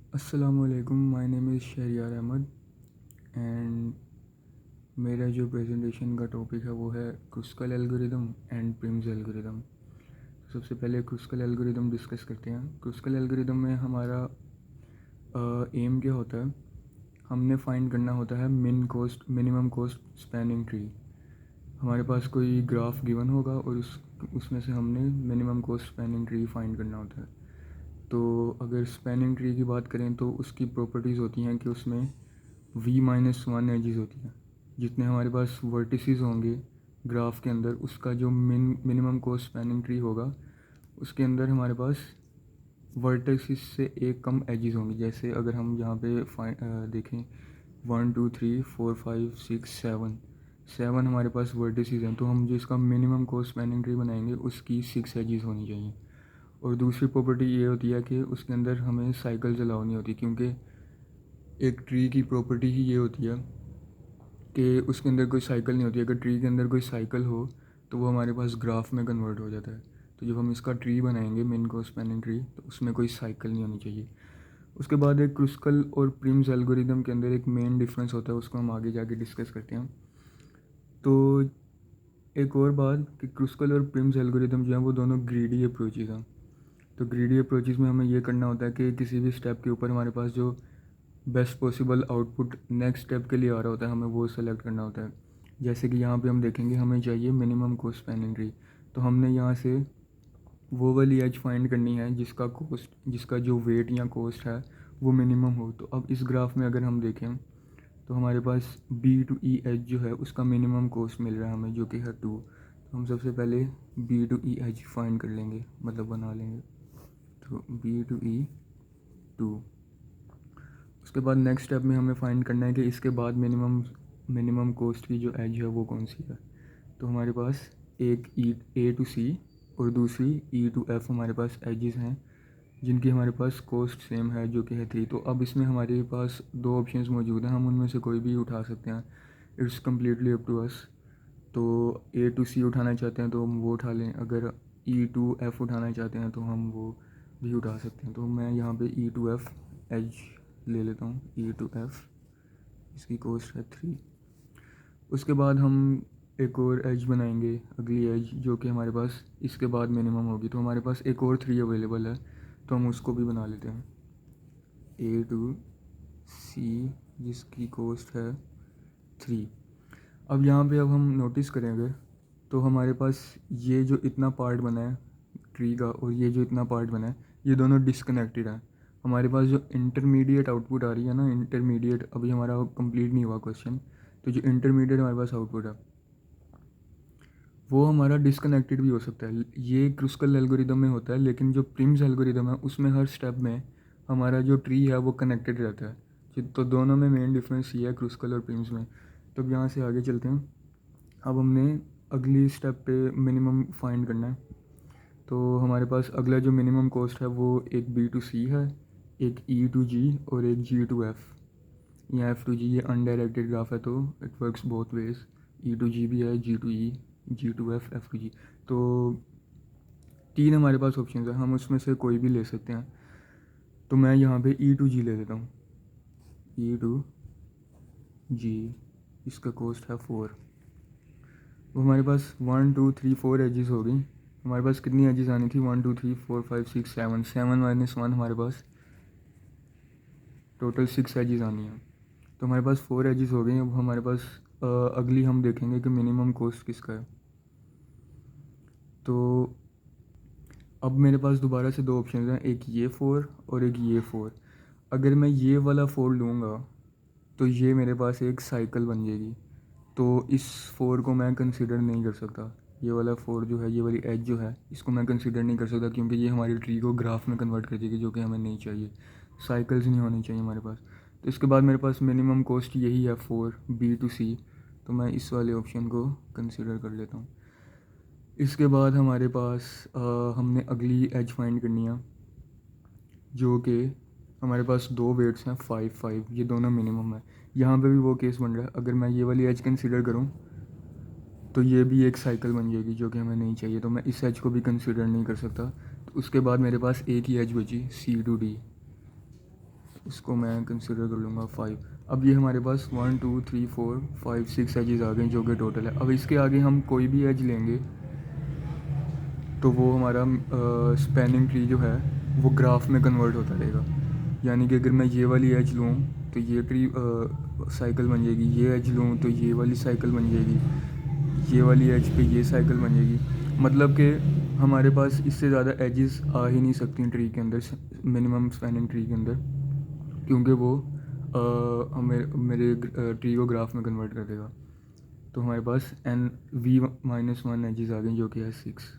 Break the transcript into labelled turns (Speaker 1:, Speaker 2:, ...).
Speaker 1: अस्सलामुअलैकुम, my name is Shahriyar Ahmed and मेरा जो प्रेजेंटेशन का टॉपिक है वो है Kruskal algorithm and Prim's algorithm. सबसे पहले क्रुस्कल एल्गोरिदम डिस्कस करते हैं। क्रुस्कल एल्गोरिदम में हमारा एम क्या होता है, हमने फाइंड करना होता है मिनिमम कॉस्ट स्पैनिंग ट्री। हमारे पास कोई ग्राफ गिवन होगा और उसमें से हमने minimum cost spanning tree find करना होता है। तो अगर स्पैनिंग ट्री की बात करें तो उसकी प्रॉपर्टीज़ होती हैं कि उसमें v-1 एजेस होती हैं। जितने हमारे पास वर्टिसेस होंगे ग्राफ के अंदर, उसका जो मिनिमम कॉस्ट स्पैनिंग ट्री होगा उसके अंदर हमारे पास वर्टिसेस से एक कम एजेस होंगी। जैसे अगर हम यहाँ पे देखें 1 2 3 4 5 6 7 7 हमारे पास वर्टिसेस हैं, तो हम जो इसका मिनिमम कॉस्ट स्पैनिंग ट्री बनाएंगे उसकी 6 एजेस होनी चाहिए। और दूसरी प्रॉपर्टी ये होती है कि उसके अंदर हमें साइकिल्स अलाउ नहीं होती, क्योंकि एक ट्री की प्रॉपर्टी ही ये होती है कि उसके अंदर कोई साइकिल नहीं होती। अगर ट्री के अंदर कोई साइकिल हो तो वो हमारे पास ग्राफ में कन्वर्ट हो जाता है। तो जब हम इसका ट्री बनाएंगे मिन कॉस्ट स्पैनिंग ट्री, तो उसमें कोई साइकिल नहीं होनी चाहिए। उसके बाद एक क्रुस्कल और प्रिम्स एल्गोरिदम के अंदर एक मेन डिफरेंस होता है, उसको हम आगे जाके डिस्कस करते हैं। तो एक और बात कि क्रुस्कल और प्रिम्स एल्गोरिदम जो है वो दोनों ग्रीडी अप्रोचेज़ हैं। तो ग्रीडी अप्रोचेज़ में हमें ये करना होता है कि किसी भी स्टेप के ऊपर हमारे पास जो best possible output next step के लिए आ रहा होता है, हमें वो सेलेक्ट करना होता है। जैसे कि यहाँ पे हम देखेंगे हमें चाहिए मिनिमम कॉस्ट स्पैनिंग ट्री, तो हमने यहाँ से वो वाली एज फाइंड करनी है जिसका जो वेट या कॉस्ट है वो मिनिमम हो। तो अब इस ग्राफ में अगर हम देखें तो हमारे पास बी टू ई एज जो है उसका मिनिमम कॉस्ट मिल रहा है हमें, जो कि है 2। तो हम सबसे पहले B to E edge find कर लेंगे, मतलब बना लेंगे। तो बी टू ई 2। उसके बाद नेक्स्ट स्टेप में हमें फाइंड करना है कि इसके बाद मिनिमम कॉस्ट की जो एज है वो कौन सी है। तो हमारे पास एक ए टू सी और दूसरी ई टू एफ हमारे पास एजेस हैं जिनकी हमारे पास कॉस्ट सेम है, जो कि है 3। तो अब इसमें हमारे पास दो ऑप्शंस मौजूद हैं, हम उनमें से कोई भी उठा सकते हैं। It's completely up to us. तो ए टू सी उठाना चाहते हैं तो हम वो उठा लें, अगर ई टू एफ़ उठाना चाहते हैं तो हम वो भी उठा सकते हैं। तो मैं यहाँ पे ई टू एफ़ एज ले लेता हूँ, ई टू एफ़, इसकी कॉस्ट है 3। उसके बाद हम एक और एज बनाएंगे, अगली एज जो कि हमारे पास इसके बाद मिनिमम होगी। तो हमारे पास एक और 3 अवेलेबल है, तो हम उसको भी बना लेते हैं, ए टू सी, जिसकी कॉस्ट है 3। अब यहाँ पे अब हम नोटिस करेंगे तो हमारे पास ये जो इतना पार्ट बना है ट्री का और ये जो इतना पार्ट बना है ये दोनों डिसकनेक्टेड है। हमारे पास जो इंटरमीडिएट आउटपुट आ रही है ना, इंटरमीडिएट, अभी हमारा कंप्लीट नहीं हुआ क्वेश्चन, तो जो इंटरमीडिएट हमारे पास आउटपुट है वो हमारा डिसकनेक्टेड भी हो सकता है। ये क्रुस्कल एल्गोरिदम में होता है, लेकिन जो प्रिम्स एल्गोरिदम है उसमें हर स्टेप में हमारा जो ट्री है वो कनेक्टेड रहता है। तो दोनों में मेन डिफरेंस ये है क्रुस्कल और प्रिम्स में। तो अब यहाँ से आगे चलते हैं। अब हमने अगली स्टेप पे मिनिमम फाइंड करना है। तो हमारे पास अगला जो मिनिमम कॉस्ट है वो एक बी टू सी है, एक ई टू जी और एक जी टू एफ़। या एफ़ टू जी ये अनडायरेक्टेड ग्राफ है तो it works both ways. E to G भी है, G to E, G to F, F to G. तो 3 हमारे पास ऑप्शन है, हम उसमें से कोई भी ले सकते हैं। तो मैं यहाँ पे ई टू जी ले लेता हूँ, ई टू जी, इसका कॉस्ट है 4। वो हमारे पास 1 2 3 4 एजेस हो गई। हमारे पास कितनी एजेस आनी थी, 1 2 3 4 5 6 7, 7 - 1 हमारे पास टोटल 6 एजेस आनी है। तो हमारे पास 4 एजेस हो गई। अब हमारे पास अगली हम देखेंगे कि मिनिमम कॉस्ट किसका है। तो अब मेरे पास दोबारा से दो ऑप्शन हैं, एक ये 4 और एक ये 4। अगर मैं ये वाला 4 लूँगा तो ये मेरे पास एक साइकिल बन जाएगी, तो इस 4 को मैं कंसिडर नहीं कर सकता। ये वाला 4 जो है, ये वाली एज जो है, इसको मैं कंसिडर नहीं कर सकता, क्योंकि ये हमारी ट्री को ग्राफ में कन्वर्ट कर देगी, जो कि हमें नहीं चाहिए। साइकिल्स नहीं होनी चाहिए हमारे पास। तो इसके बाद मेरे पास मिनिमम कॉस्ट यही है 4, बी टू सी। तो मैं इस वाले ऑप्शन को कंसिडर कर लेता हूँ। इसके बाद हमारे पास हमने अगली एज फाइंड करनी है, जो कि हमारे पास दो वेट्स हैं 5 5, ये दोनों मिनिमम है। यहाँ पे भी वो केस बन रहा है, अगर मैं ये वाली एज कंसिडर करूँ तो ये भी एक साइकिल बन जाएगी, जो कि हमें नहीं चाहिए। तो मैं इस एज को भी कंसिडर नहीं कर सकता। तो उसके बाद मेरे पास एक ही एज बची, सी टू डी। इसको मैं कंसिडर कर लूँगा 5। अब ये हमारे पास 1 2 3 4 5 6 एजेस आ गए जो कि टोटल है। अब इसके आगे हम कोई भी एज लेंगे तो वो हमारा स्पैनिंग ट्री जो है वो ग्राफ में कन्वर्ट होता रहेगा। यानी कि अगर मैं ये वाली एज लूँ तो ये ट्री साइकिल बन जाएगी, ये एज लूँ तो ये वाली साइकिल बन जाएगी, ये वाली एज पे ये साइकिल बन जाएगी। मतलब कि हमारे पास इससे ज़्यादा एजेस आ ही नहीं सकती ट्री के अंदर, मिनिमम स्पैनिंग ट्री के अंदर, क्योंकि वो हमें मेरे ट्री को ग्राफ में कन्वर्ट कर देगा। तो हमारे पास n v-1 एजेस आ गए जो कि है 6।